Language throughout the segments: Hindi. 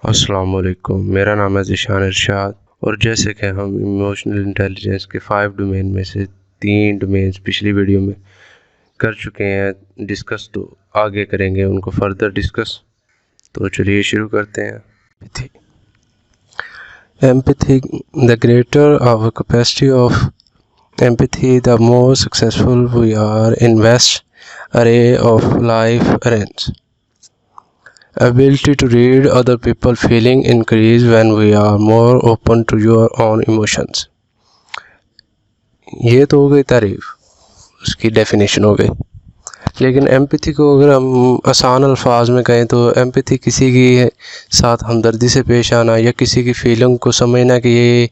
अस्सलाम वालेकुम, मेरा नाम है ज़ीशान इरशाद। और जैसे कि हम इमोशनल इंटेलिजेंस के 5 डोमेन में से 3 डोमेन्स पिछली वीडियो में कर चुके हैं डिस्कस, तो आगे करेंगे उनको फर्दर डिस्कस। तो चलिए शुरू करते हैं। Empathy, the greater our capacity of empathy the more successful we are in vast array of life events. Ability to read other people's feeling increase when we are more open to your own emotions. ये तो हो गई तारीफ, उसकी डेफिनेशन हो गई। लेकिन एम्पैथी को अगर हम आसान अल्फाज में कहें तो एम्पैथी किसी की साथ हमदर्दी से पेश आना या किसी की फीलिंग को समझना कि ये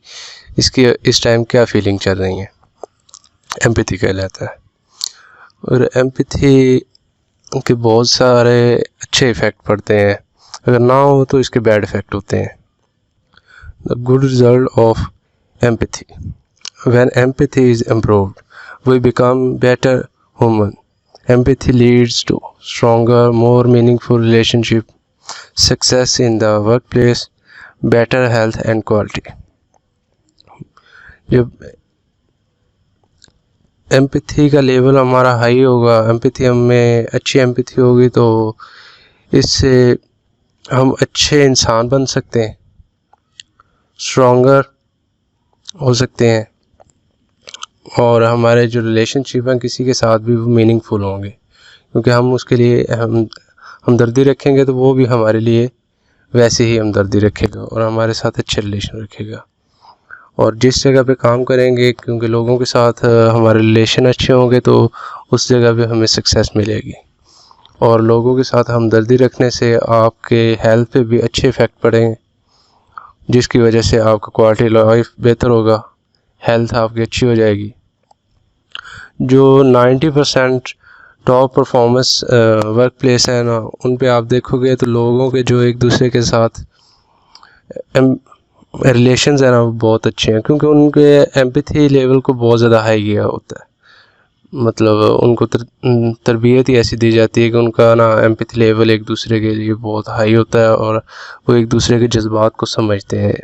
इसकी इस टाइम क्या फीलिंग चल रही है, एम्पैथी कहलाता है। और एम्पैथी के बहुत सारे अच्छे इफ़ेक्ट पड़ते हैं, अगर ना हो तो इसके बैड इफ़ेक्ट होते हैं। The good result of empathy, when empathy is improved we become better human. Empathy leads to stronger more meaningful relationship, success in the work place, better health and quality. जब एम्पैथी का लेवल हमारा हाई होगा, एम्पैथी हमें अच्छी एम्पैथी होगी तो इससे हम अच्छे इंसान बन सकते हैं, स्ट्रॉन्गर हो सकते हैं, और हमारे जो रिलेशनशिप हैं किसी के साथ भी वो मीनिंगफुल होंगे, क्योंकि हम उसके लिए हमदर्दी रखेंगे तो वो भी हमारे लिए वैसे ही हमदर्दी रखेगा और हमारे साथ अच्छे रिलेशन रखेगा। और जिस जगह पे काम करेंगे, क्योंकि लोगों के साथ हमारे रिलेशन अच्छे होंगे तो उस जगह पे हमें सक्सेस मिलेगी। और लोगों के साथ हमदर्दी रखने से आपके हेल्थ पे भी अच्छे इफ़ेक्ट पड़ेंगे, जिसकी वजह से आपका क्वालिटी लाइफ बेहतर होगा, हेल्थ आपकी अच्छी हो जाएगी। जो 90% टॉप परफॉर्मेंस वर्क प्लेस है ना, उन पे आप देखोगे तो लोगों के जो एक दूसरे के साथ रिलेशंस है ना वो बहुत अच्छे हैं, क्योंकि उनके एम्पैथी लेवल को बहुत ज़्यादा हाई किया होता है। मतलब उनको तरबियत ही ऐसी दी जाती है कि उनका ना एम्पैथी लेवल एक दूसरे के लिए बहुत हाई होता है और वो एक दूसरे के जज्बात को समझते हैं,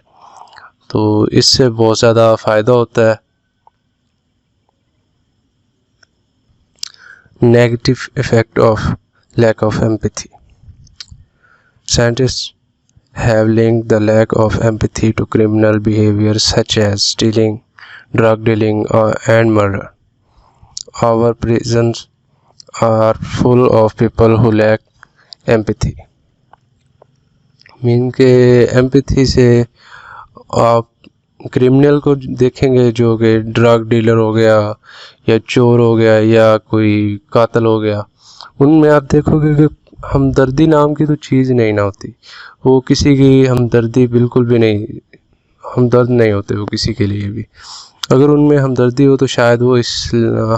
तो इससे बहुत ज़्यादा फ़ायदा होता है। Negative effect of lack of empathy, scientist have linked the lack of empathy to criminal behavior such as stealing, drug dealing, and murder. Our prisons are full of people who lack empathy. Mean के एम्पैथी से आप क्रिमिनल को देखेंगे जो कि ड्रग डीलर हो गया या चोर हो गया या कोई कातिल हो गया, उनमें आप देखोगे कि हमदर्दी नाम की तो चीज़ नहीं ना होती। वो किसी की हमदर्दी बिल्कुल भी नहीं, हमदर्द नहीं होते वो किसी के लिए भी। अगर उनमें हमदर्दी हो तो शायद वो इस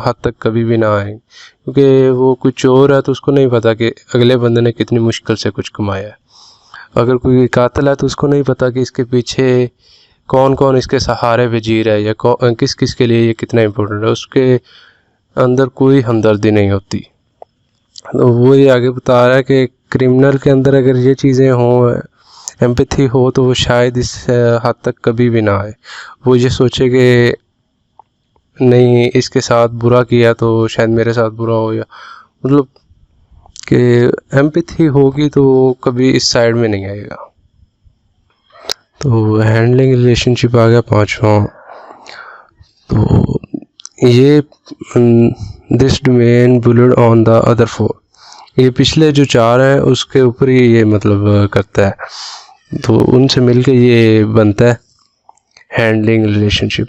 हद तक कभी भी ना आए, क्योंकि वो कोई चोर है तो उसको नहीं पता कि अगले बंदे ने कितनी मुश्किल से कुछ कमाया है। अगर कोई कातिल है तो उसको नहीं पता कि इसके पीछे कौन कौन इसके सहारे पे जी रहा है या किस किस के लिए ये कितना इम्पोर्टेंट है, उसके अंदर कोई हमदर्दी नहीं होती। तो वो ये आगे बता रहा है कि क्रिमिनल के अंदर अगर ये चीज़ें हों, एम्पैथी हो, तो वो शायद इस हद तक कभी भी ना आए। वो ये सोचे कि नहीं इसके साथ बुरा किया तो शायद मेरे साथ बुरा हो, या मतलब कि एम्पैथी होगी तो कभी इस साइड में नहीं आएगा। तो हैंडलिंग रिलेशनशिप आ गया पांचवा। तो ये this domain built on the other 4, ये पिछले जो 4 हैं उसके ऊपर ही ये मतलब करता है, तो उनसे मिलकर ये बनता है हैंडलिंग रिलेशनशिप।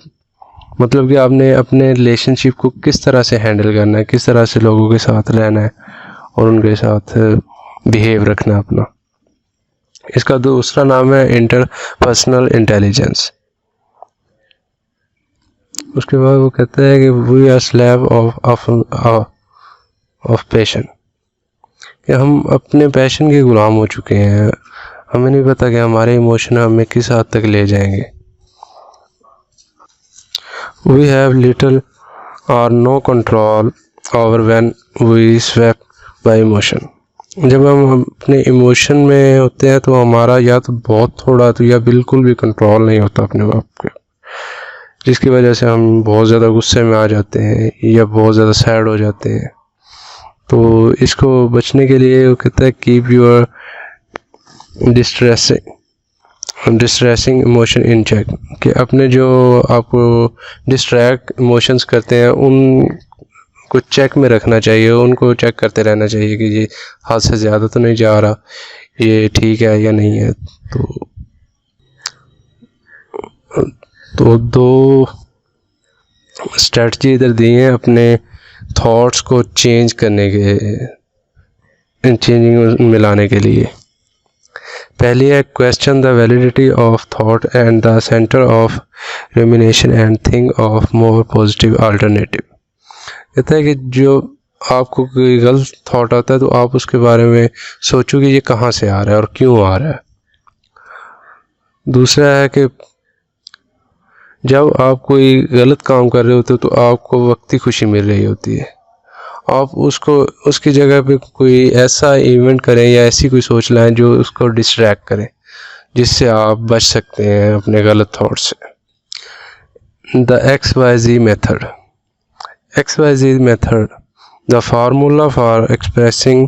मतलब कि आपने अपने रिलेशनशिप को किस तरह से हैंडल करना है, किस तरह से लोगों के साथ रहना है और उनके साथ बिहेव रखना अपना। इसका दूसरा नाम है इंटरपर्सनल इंटेलिजेंस। उसके बाद वो कहता है कि we are slave of passion, कि हम अपने पैशन के गुलाम हो चुके हैं, हमें नहीं पता कि हमारे इमोशन हमें किस हद तक ले जाएंगे। We have little or no control over when we swept by emotion. जब हम अपने इमोशन में होते हैं तो हमारा या तो बहुत थोड़ा तो या बिल्कुल भी कंट्रोल नहीं होता अपने आप पे, जिसकी वजह से हम बहुत ज़्यादा गुस्से में आ जाते हैं या बहुत ज़्यादा सैड हो जाते हैं। तो इसको बचने के लिए वो कहता है keep your distressing emotion in check, कि अपने जो आपको डिस्ट्रैक्ट इमोशंस करते हैं उन को चेक में रखना चाहिए, उनको चेक करते रहना चाहिए कि ये हाथ से ज़्यादा तो नहीं जा रहा, ये ठीक है या नहीं है। तो दो स्ट्रेटजी इधर दी हैं अपने थॉट्स को चेंज करने के, चेंजिंग में लाने के लिए। पहली है question the validity of thought and the centre of rumination and think of more positive alternative. कहता है कि जो आपको कोई गलत थॉट आता है तो आप उसके बारे में सोचो कि ये कहाँ से आ रहा है और क्यों आ रहा है। दूसरा है कि जब आप कोई गलत काम कर रहे होते हो तो आपको वक्ती खुशी मिल रही होती है, आप उसको उसकी जगह पे कोई ऐसा इवेंट करें या ऐसी कोई सोच लाएं जो उसको डिस्ट्रैक्ट करे, जिससे आप बच सकते हैं अपने गलत थॉट से। The XYZ method. XYZ method, the formula for expressing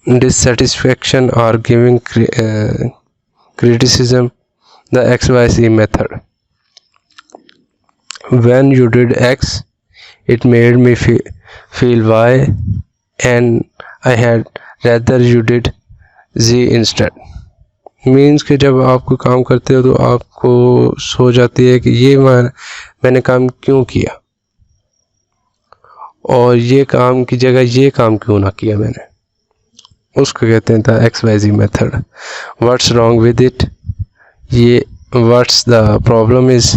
dissatisfaction or giving criticism. The XYZ method. When you did X, it made me feel Y, and I had rather you did Z instead. Means कि जब आप कोई काम करते हो तो आपको सोच आती है कि ये मैंने काम क्यों किया और ये काम की जगह ये काम क्यों ना किया मैंने, उसको कहते हैं the XYZ method. What's wrong with it, ये what's the problem is,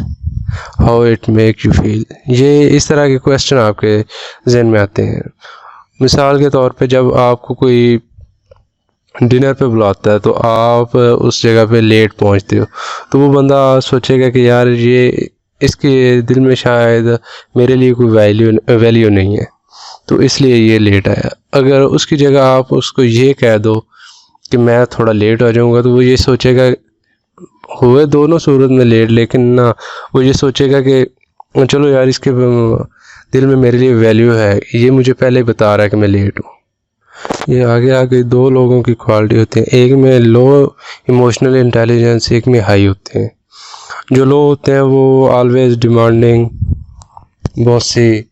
how it make you feel. ये इस तरह के क्वेश्चन आपके जहन में आते हैं। मिसाल के तौर पे जब आपको कोई डिनर पे बुलाता है तो आप उस जगह पे लेट पहुंचते हो तो वो बंदा सोचेगा कि यार ये इसके दिल में शायद मेरे लिए कोई वैल्यू नहीं है तो इसलिए ये लेट आया। अगर उसकी जगह आप उसको ये कह दो कि मैं थोड़ा लेट हो जाऊंगा तो वो ये सोचेगा, हुए दोनों सूरत में लेट, लेकिन ना वो ये सोचेगा कि चलो यार इसके दिल में मेरे लिए वैल्यू है, ये मुझे पहले ही बता रहा है कि मैं लेट हूँ। ये आगे दो लोगों की क्वालिटी होती है, एक में लो इमोशनल इंटेलिजेंस, एक में हाई होते हैं। जो लो होते हैं वो ऑलवेज डिमांडिंग, बॉसी,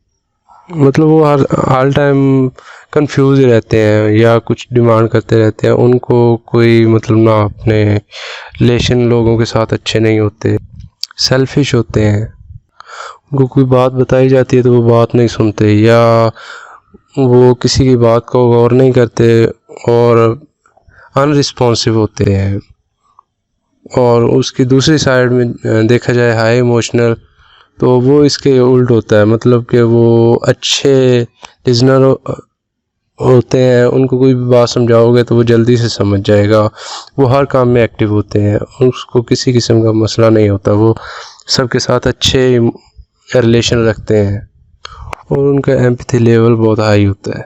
मतलब वो हर टाइम कंफ्यूज रहते हैं या कुछ डिमांड करते रहते हैं, उनको कोई मतलब ना अपने रिलेशन लोगों के साथ अच्छे नहीं होते, सेल्फिश होते हैं, उनको कोई बात बताई जाती है तो वो बात नहीं सुनते या वो किसी की बात को गौर नहीं करते और अनरिस्पॉन्सिव होते हैं। और उसकी दूसरी साइड में देखा जाए हाई इमोशनल, तो वो इसके उल्ट होता है, मतलब कि वो अच्छे लिजनर होते हैं, उनको कोई भी बात समझाओगे तो वो जल्दी से समझ जाएगा, वो हर काम में एक्टिव होते हैं, उसको किसी किस्म का मसला नहीं होता, वो सबके साथ अच्छे रिलेशन रखते हैं और उनका एम्पैथी लेवल बहुत हाई होता है।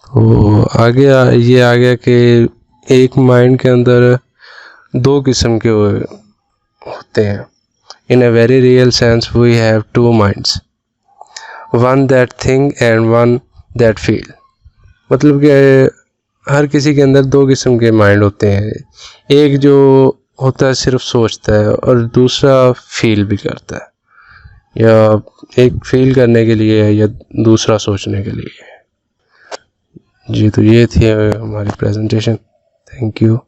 तो आगे ये आ गया कि एक माइंड के अंदर दो किस्म के होते हैं। In a very real sense we have two minds, one that think and one that feel। मतलब कि हर किसी के अंदर दो किस्म के माइंड होते हैं, एक जो होता है सिर्फ सोचता है और दूसरा फील भी करता है, या एक फील करने के लिए या दूसरा सोचने के लिए। जी तो ये थी हमारी प्रेजेंटेशन। Thank you.